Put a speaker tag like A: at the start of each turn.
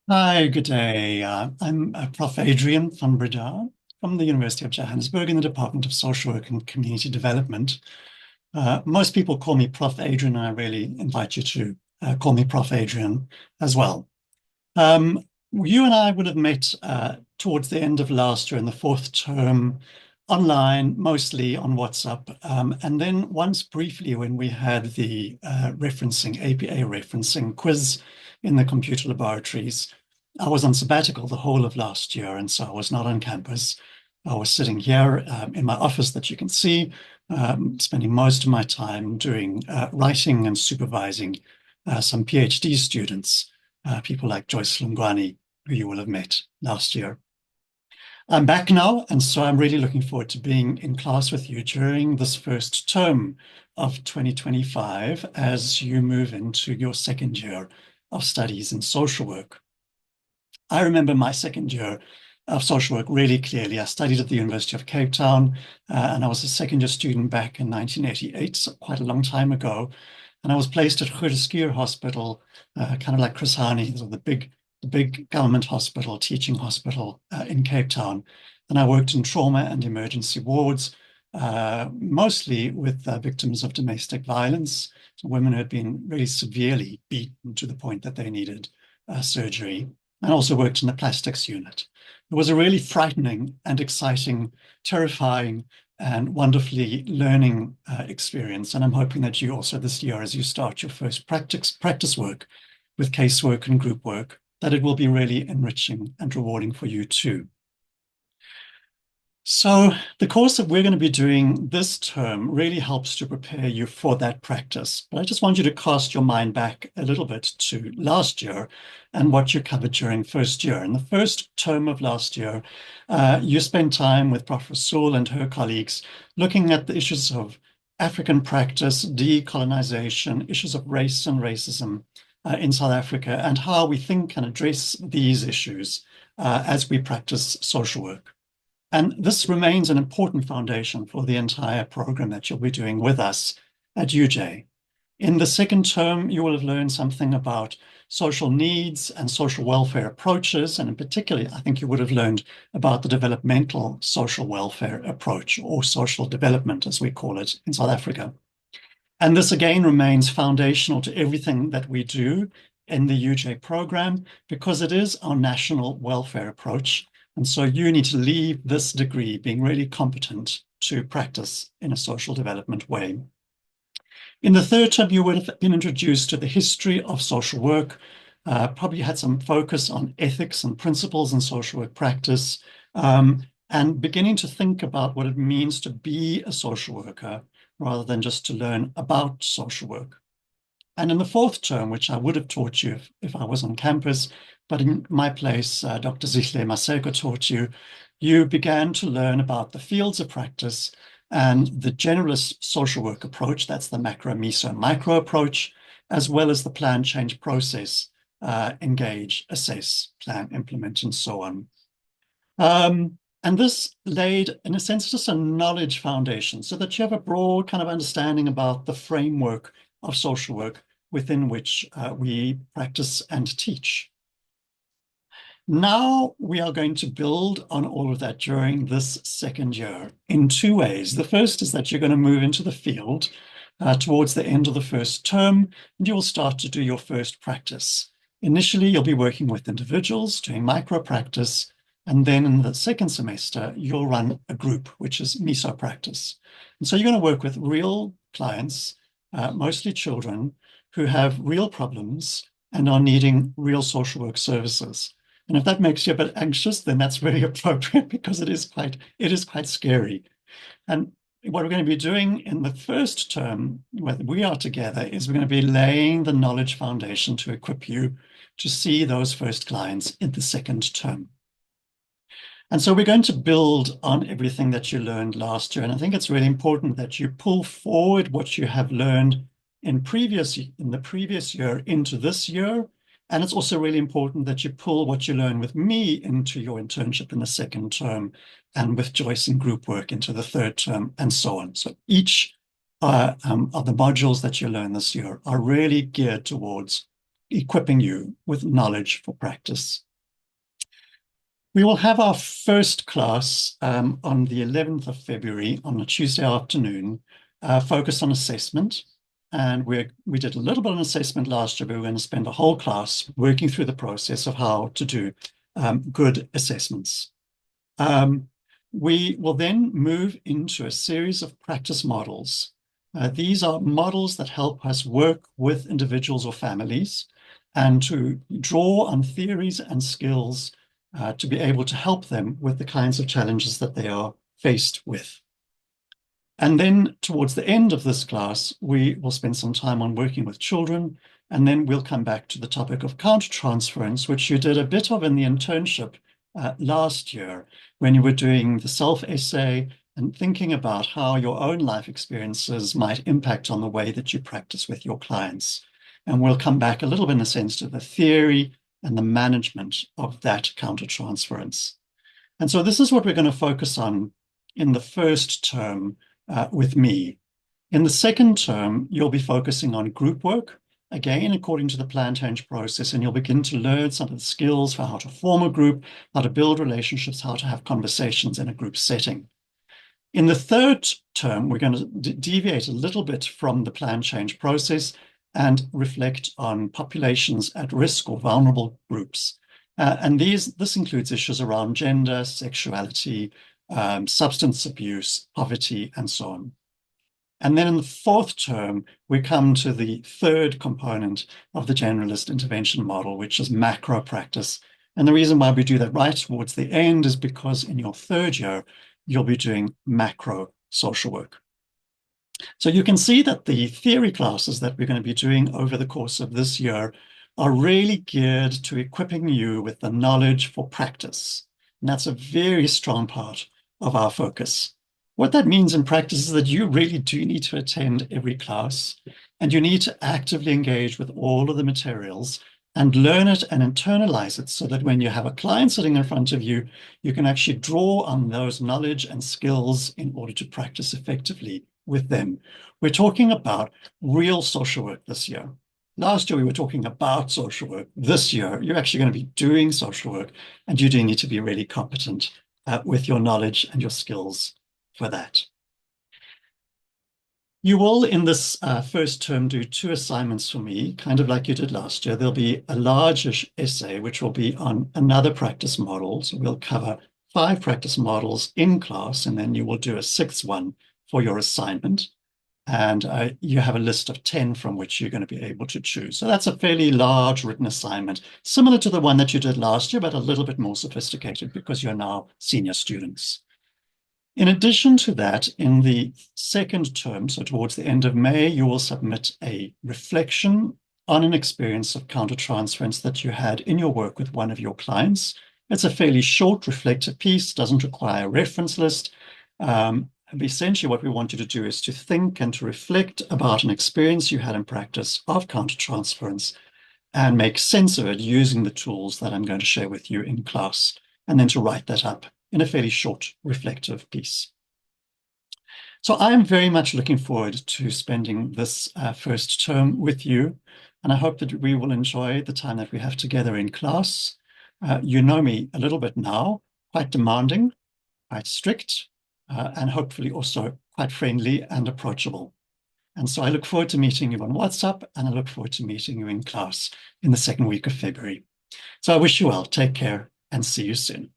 A: Hi, good day. I'm Prof. Adrian van Breda from the University of Johannesburg in the Department of Social Work and Community Development. Most people call me Prof. Adrian, and I really invite you to call me Prof. Adrian as well. Um, you and I would have met towards the end of last year in the fourth term, online, mostly on WhatsApp, and then once briefly when we had the referencing, APA referencing quiz in the computer laboratories. I was on sabbatical the whole of last year, and so I was not on campus. I was sitting here in my office that you can see, spending most of my time doing writing and supervising some PhD students, people like Joyce Lungwani, who you will have met last year. I'm back now, and so I'm really looking forward to being in class with you during this first term of 2025 as you move into your second year of studies in social work. I remember my second year of social work really clearly. I studied at the University of Cape Town, and I was a second year student back in 1988, so quite a long time ago. And I was placed at Groote Hospital, kind of like Chris Hani, the big government hospital, teaching hospital in Cape Town. And I worked in trauma and emergency wards, mostly with victims of domestic violence, so women who had been really severely beaten to the point that they needed surgery. And also worked in the plastics unit. It was a really frightening and exciting, terrifying, and wonderfully learning experience. And I'm hoping that you also this year, as you start your first practice work with casework and group work, that it will be really enriching and rewarding for you too. So the course that we're going to be doing this term really helps to prepare you for that practice. But I just want you to cast your mind back a little bit to last year and what you covered during first year. In the first term of last year, you spent time with Prof. Rasool and her colleagues looking at the issues of African practice, decolonization, issues of race and racism in South Africa, and how we think and address these issues as we practice social work. And this remains an important foundation for the entire program that you'll be doing with us at UJ. In the second term, you will have learned something about social needs and social welfare approaches. And in particular, I think you would have learned about the developmental social welfare approach, or social development, as we call it in South Africa. And this again remains foundational to everything that we do in the UJ program, because it is our national welfare approach. And so you need to leave this degree being really competent to practice in a social development way. In the third term, you would have been introduced to the history of social work, probably had some focus on ethics and principles in social work practice, and beginning to think about what it means to be a social worker rather than just to learn about social work. And in the fourth term, which I would have taught you if I was on campus, but in my place, Dr. Zihle Maseko taught you, you began to learn about the fields of practice and the generalist social work approach, that's the macro, meso, and micro approach, as well as the plan, change, process, engage, assess, plan, implement, and so on. And this laid, in a sense, just a knowledge foundation so that you have a broad kind of understanding about the framework of social work within which we practice and teach. Now we are going to build on all of that during this second year in two ways. The first is that you're going to move into the field towards the end of the first term, and you will start to do your first practice. Initially, you'll be working with individuals, doing micro practice, and then in the second semester, you'll run a group, which is meso practice. And so you're going to work with real clients, mostly children, who have real problems and are needing real social work services. And if that makes you a bit anxious, then that's very appropriate, because it is quite scary. And what we're going to be doing in the first term, where we are together, is we're going to be laying the knowledge foundation to equip you to see those first clients in the second term. And so we're going to build on everything that you learned last year. And I think it's really important that you pull forward what you have learned in the previous year into this year. And it's also really important that you pull what you learn with me into your internship in the second term, and with Joyce and group work into the third term, and so on. So each of the modules that you learn this year are really geared towards equipping you with knowledge for practice. We will have our first class on the 11th of February on a Tuesday afternoon, focused on assessment. And we did a little bit of assessment last year, but we're going to spend a whole class working through the process of how to do good assessments. We will then move into a series of practice models. These are models that help us work with individuals or families and to draw on theories and skills to be able to help them with the kinds of challenges that they are faced with. And then towards the end of this class, we will spend some time on working with children, and then we'll come back to the topic of countertransference, which you did a bit of in the internship last year when you were doing the self-essay and thinking about how your own life experiences might impact on the way that you practice with your clients. And we'll come back a little bit in a sense to the theory and the management of that countertransference. And so this is what we're going to focus on in the first term with me. In the second term, you'll be focusing on group work, again, according to the plan change process, and you'll begin to learn some of the skills for how to form a group, how to build relationships, how to have conversations in a group setting. In the third term, we're going to deviate a little bit from the plan change process and reflect on populations at risk or vulnerable groups. And this includes issues around gender, sexuality, substance abuse, poverty, and so on. And then in the fourth term, we come to the third component of the generalist intervention model, which is macro practice. And the reason why we do that right towards the end is because in your third year, you'll be doing macro social work. So you can see that the theory classes that we're going to be doing over the course of this year are really geared to equipping you with the knowledge for practice. And that's a very strong part of our focus. What that means in practice is that you really do need to attend every class, and you need to actively engage with all of the materials and learn it and internalize it so that when you have a client sitting in front of you, you can actually draw on those knowledge and skills in order to practice effectively with them. We're talking about real social work this year. Last year, we were talking about social work. This year, you're actually going to be doing social work, and you do need to be really competent with your knowledge and your skills for that. You will, in this first term, do 2 assignments for me, kind of like you did last year. There'll be a large essay, which will be on another practice model. So we'll cover 5 practice models in class, and then you will do a 6th one for your assignment. And you have a list of 10 from which you're going to be able to choose. So that's a fairly large written assignment, similar to the one that you did last year, but a little bit more sophisticated because you're now senior students. In addition to that, in the second term, so towards the end of May, you will submit a reflection on an experience of countertransference that you had in your work with one of your clients. It's a fairly short reflective piece, doesn't require a reference list. Essentially, what we want you to do is to think and to reflect about an experience you had in practice of countertransference and make sense of it using the tools that I'm going to share with you in class, and then to write that up in a fairly short reflective piece. So I'm very much looking forward to spending this first term with you, and I hope that we will enjoy the time that we have together in class. You know me a little bit now, quite demanding, quite strict, and hopefully also quite friendly and approachable. And so I look forward to meeting you on WhatsApp, and I look forward to meeting you in class in the second week of February. So I wish you well, take care, and see you soon.